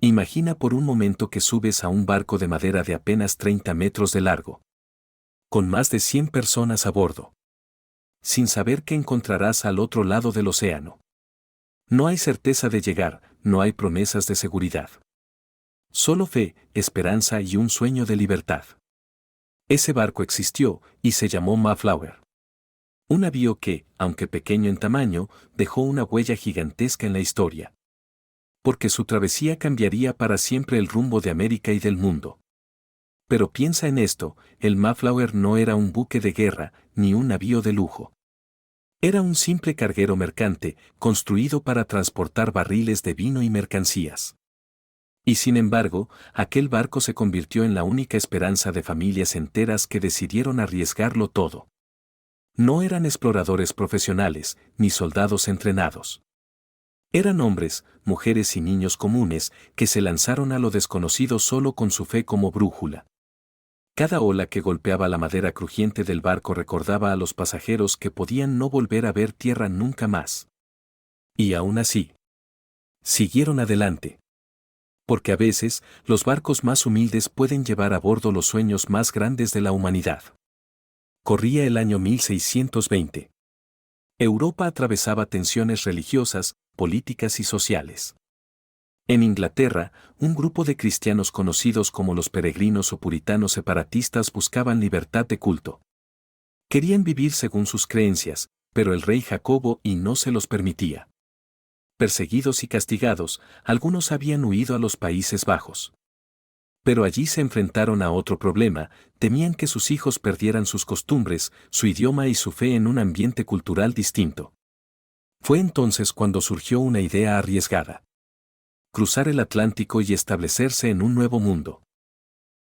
Imagina por un momento que subes a un barco de madera de apenas 30 metros de largo, con más de 100 personas a bordo, sin saber qué encontrarás al otro lado del océano. No hay certeza de llegar, no hay promesas de seguridad. Solo fe, esperanza y un sueño de libertad. Ese barco existió y se llamó Mayflower. Un navío que, aunque pequeño en tamaño, dejó una huella gigantesca en la historia. Porque su travesía cambiaría para siempre el rumbo de América y del mundo. Pero piensa en esto, el Mayflower no era un buque de guerra, ni un navío de lujo. Era un simple carguero mercante, construido para transportar barriles de vino y mercancías. Y sin embargo, aquel barco se convirtió en la única esperanza de familias enteras que decidieron arriesgarlo todo. No eran exploradores profesionales, ni soldados entrenados. Eran hombres, mujeres y niños comunes que se lanzaron a lo desconocido solo con su fe como brújula. Cada ola que golpeaba la madera crujiente del barco recordaba a los pasajeros que podían no volver a ver tierra nunca más. Y aún así, siguieron adelante. Porque a veces, los barcos más humildes pueden llevar a bordo los sueños más grandes de la humanidad. Corría el año 1620. Europa atravesaba tensiones religiosas, políticas y sociales. En Inglaterra, un grupo de cristianos conocidos como los peregrinos o puritanos separatistas buscaban libertad de culto. Querían vivir según sus creencias, pero el rey Jacobo I no se los permitía. Perseguidos y castigados, algunos habían huido a los Países Bajos. Pero allí se enfrentaron a otro problema, temían que sus hijos perdieran sus costumbres, su idioma y su fe en un ambiente cultural distinto. Fue entonces cuando surgió una idea arriesgada. Cruzar el Atlántico y establecerse en un nuevo mundo.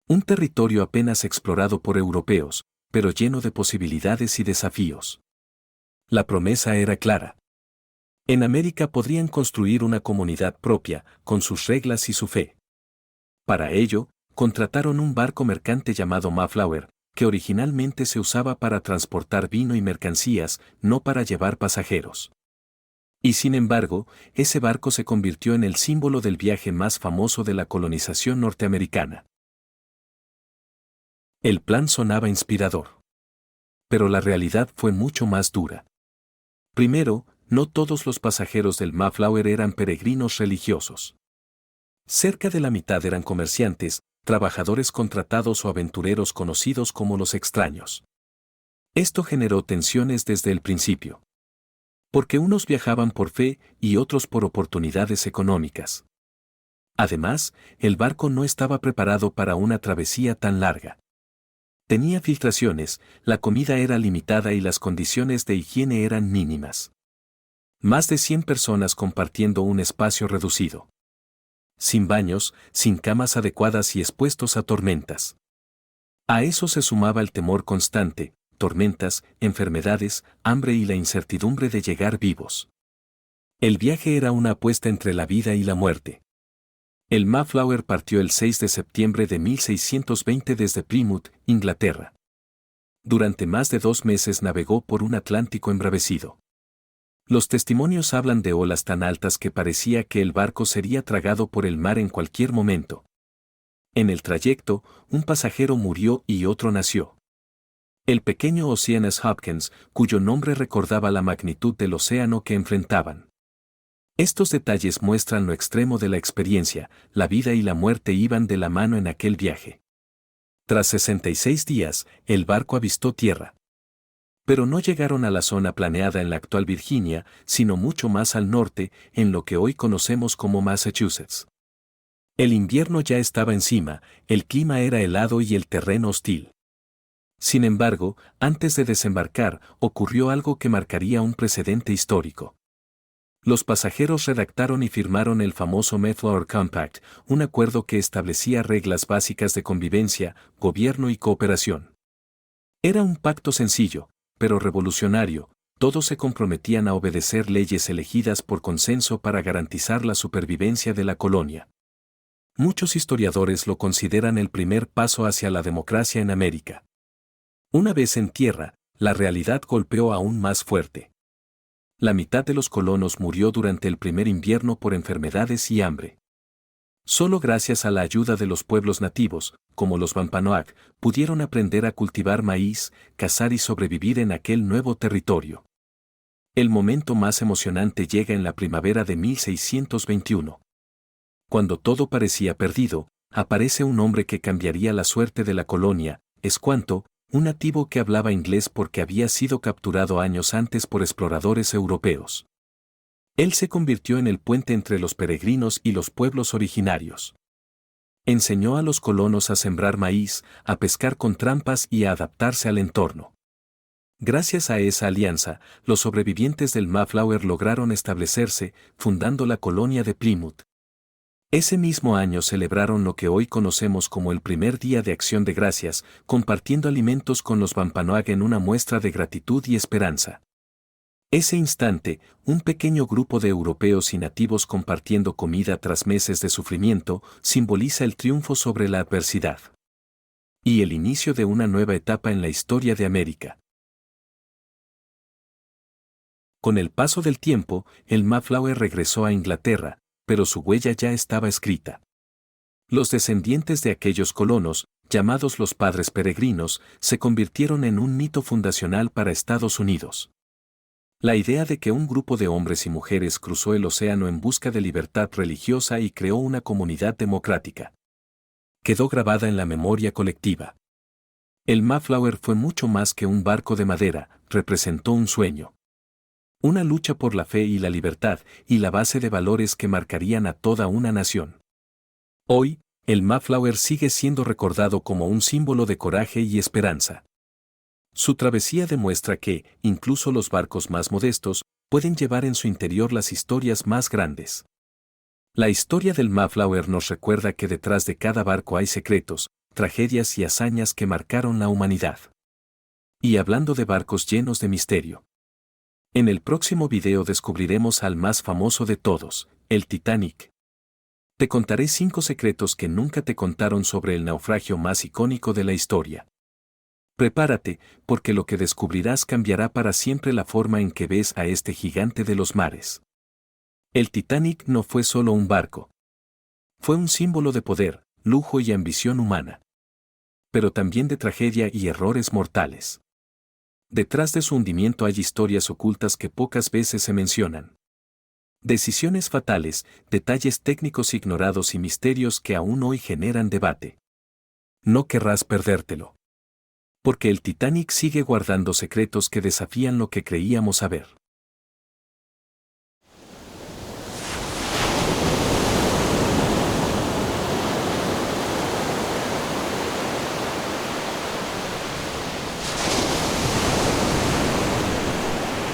Un territorio apenas explorado por europeos, pero lleno de posibilidades y desafíos. La promesa era clara. En América podrían construir una comunidad propia, con sus reglas y su fe. Para ello, contrataron un barco mercante llamado Mayflower, que originalmente se usaba para transportar vino y mercancías, no para llevar pasajeros. Y sin embargo, ese barco se convirtió en el símbolo del viaje más famoso de la colonización norteamericana. El plan sonaba inspirador. Pero la realidad fue mucho más dura. Primero, no todos los pasajeros del Mayflower eran peregrinos religiosos. Cerca de la mitad eran comerciantes, trabajadores contratados o aventureros conocidos como los extraños. Esto generó tensiones desde el principio. Porque unos viajaban por fe y otros por oportunidades económicas. Además, el barco no estaba preparado para una travesía tan larga. Tenía filtraciones, la comida era limitada y las condiciones de higiene eran mínimas. Más de 100 personas compartiendo un espacio reducido. Sin baños, sin camas adecuadas y expuestos a tormentas. A eso se sumaba el temor constante, tormentas, enfermedades, hambre y la incertidumbre de llegar vivos. El viaje era una apuesta entre la vida y la muerte. El Mayflower partió el 6 de septiembre de 1620 desde Plymouth, Inglaterra. Durante más de 2 meses navegó por un Atlántico embravecido. Los testimonios hablan de olas tan altas que parecía que el barco sería tragado por el mar en cualquier momento. En el trayecto, un pasajero murió y otro nació. El pequeño Oceanus Hopkins, cuyo nombre recordaba la magnitud del océano que enfrentaban. Estos detalles muestran lo extremo de la experiencia, la vida y la muerte iban de la mano en aquel viaje. Tras 66 días, el barco avistó tierra. Pero no llegaron a la zona planeada en la actual Virginia, sino mucho más al norte, en lo que hoy conocemos como Massachusetts. El invierno ya estaba encima, el clima era helado y el terreno hostil. Sin embargo, antes de desembarcar, ocurrió algo que marcaría un precedente histórico. Los pasajeros redactaron y firmaron el famoso Mayflower Compact, un acuerdo que establecía reglas básicas de convivencia, gobierno y cooperación. Era un pacto sencillo, pero revolucionario. Todos se comprometían a obedecer leyes elegidas por consenso para garantizar la supervivencia de la colonia. Muchos historiadores lo consideran el primer paso hacia la democracia en América. Una vez en tierra, la realidad golpeó aún más fuerte. La mitad de los colonos murió durante el primer invierno por enfermedades y hambre. Solo gracias a la ayuda de los pueblos nativos, como los Wampanoag, pudieron aprender a cultivar maíz, cazar y sobrevivir en aquel nuevo territorio. El momento más emocionante llega en la primavera de 1621. Cuando todo parecía perdido, aparece un hombre que cambiaría la suerte de la colonia, Squanto, un nativo que hablaba inglés porque había sido capturado años antes por exploradores europeos. Él se convirtió en el puente entre los peregrinos y los pueblos originarios. Enseñó a los colonos a sembrar maíz, a pescar con trampas y a adaptarse al entorno. Gracias a esa alianza, los sobrevivientes del Mayflower lograron establecerse, fundando la colonia de Plymouth. Ese mismo año celebraron lo que hoy conocemos como el primer Día de Acción de Gracias, compartiendo alimentos con los Wampanoag en una muestra de gratitud y esperanza. Ese instante, un pequeño grupo de europeos y nativos compartiendo comida tras meses de sufrimiento, simboliza el triunfo sobre la adversidad. Y el inicio de una nueva etapa en la historia de América. Con el paso del tiempo, el Mayflower regresó a Inglaterra, pero su huella ya estaba escrita. Los descendientes de aquellos colonos, llamados los Padres Peregrinos, se convirtieron en un mito fundacional para Estados Unidos. La idea de que un grupo de hombres y mujeres cruzó el océano en busca de libertad religiosa y creó una comunidad democrática quedó grabada en la memoria colectiva. El Mayflower fue mucho más que un barco de madera, representó un sueño. Una lucha por la fe y la libertad, y la base de valores que marcarían a toda una nación. Hoy, el Mayflower sigue siendo recordado como un símbolo de coraje y esperanza. Su travesía demuestra que, incluso los barcos más modestos, pueden llevar en su interior las historias más grandes. La historia del Mayflower nos recuerda que detrás de cada barco hay secretos, tragedias y hazañas que marcaron la humanidad. Y hablando de barcos llenos de misterio. En el próximo video descubriremos al más famoso de todos, el Titanic. Te contaré 5 secretos que nunca te contaron sobre el naufragio más icónico de la historia. Prepárate, porque lo que descubrirás cambiará para siempre la forma en que ves a este gigante de los mares. El Titanic no fue solo un barco. Fue un símbolo de poder, lujo y ambición humana. Pero también de tragedia y errores mortales. Detrás de su hundimiento hay historias ocultas que pocas veces se mencionan. Decisiones fatales, detalles técnicos ignorados y misterios que aún hoy generan debate. No querrás perdértelo. Porque el Titanic sigue guardando secretos que desafían lo que creíamos saber.